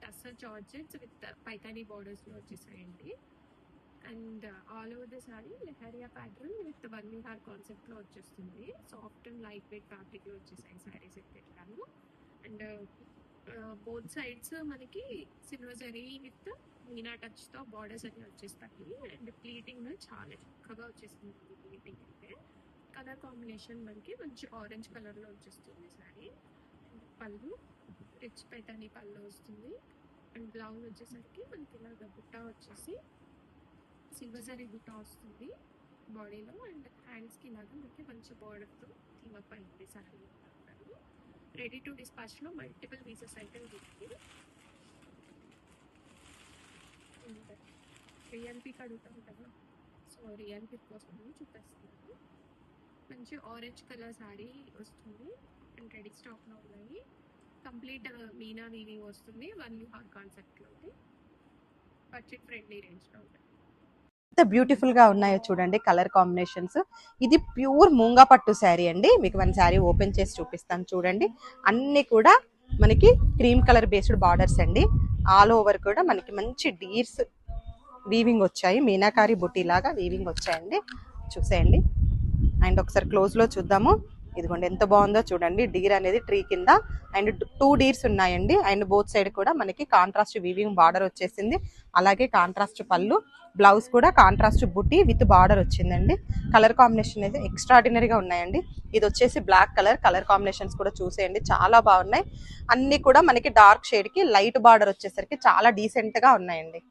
Tussar georgettes with Paithani borders లో వచ్చేసాయండి. And all over the sari leheriya pattern with one విహార్ concept లో వచ్చేస్తుంది. Soft and light weight fabric లో వచ్చేసాయి సారీస్ అయితే ఇట్లాను. అండ్ బోత్ సైడ్స్ మనకి silver zari with meena touch తో బార్డర్స్ అన్ని వచ్చేస్తాయి. అండ్ ప్లీటింగ్ చాలా చక్కగా వచ్చేసింది. ప్లీటింగ్ అయితే కలర్ కాంబినేషన్ మనకి మంచి ఆరెంజ్ కలర్ లో వచ్చేస్తుంది సారీ. పళ్ళు రిచ్ పైతానీ పళ్ళు వస్తుంది. అండ్ బ్లౌజ్ వచ్చేసరికి మనకి ఇలాగ బుట్ట వచ్చేసి సిల్వర్ జరీ బుట్ట వస్తుంది బాడీలో. అండ్ హ్యాండ్స్ కి ఇలాగా మనకి మంచి బార్డర్ తో థీమ్ అప్ అయింది సారీ. రెడీ టు డిస్పాచ్ లో మల్టిపుల్ పీసెస్ అయితే ఉంది. రియల్ పిక్ అడుగుతాం కదా, సో రియల్ పిక్ కోసం చూపిస్తున్నాను. మంచి ఆరెంజ్ కలర్ సారీ వస్తుంది అండ్ రెడీ స్టాక్ లో ఉన్నాయి. కంప్లీట్ మీనా వీవింగ్ వస్తుంది. వన్ విహార్ కాన్సెప్ట్ లో బడ్జెట్ ఫ్రెండ్లీ రేంజ్ లో ఉంటుంది. ఎంత బ్యూటిఫుల్ గా ఉన్నాయో చూడండి కలర్ కాంబినేషన్స్. ఇది ప్యూర్ మూంగా పట్టు శారీ అండి. మీకు వన్ శారీ ఓపెన్ చేసి చూపిస్తాను చూడండి. అన్ని కూడా మనకి క్రీమ్ కలర్ బేస్డ్ బార్డర్స్ అండి. ఆల్ ఓవర్ కూడా మనకి మంచి డీర్స్ వీవింగ్ వచ్చాయి. మీనాకారి బుట్టి లాగా వీవింగ్ వచ్చాయండి. చూసేయండి. అండ్ ఒకసారి క్లోజ్ లో చూద్దాము. ఇదిగోండి ఎంత బాగుందో చూడండి. డీర్ అనేది ట్రీ కింద అండ్ 2 డీర్స్ ఉన్నాయండి. అండ్ బోత్ సైడ్ కూడా మనకి కాంట్రాస్ట్ వీవింగ్ బార్డర్ వచ్చేసింది. అలాగే కాంట్రాస్ట్ పళ్ళు, బ్లౌజ్ కూడా కాంట్రాస్ట్ బుట్టి విత్ బార్డర్ వచ్చిందండి. కలర్ కాంబినేషన్ అయితే ఎక్స్ట్రాడినరీగా ఉన్నాయండి. ఇది వచ్చేసి బ్లాక్ కలర్ కాంబినేషన్స్ కూడా చూసేయండి చాలా బాగున్నాయి. అన్ని కూడా మనకి డార్క్ షేడ్ కి లైట్ బార్డర్ వచ్చేసరికి చాలా డీసెంట్ గా ఉన్నాయండి.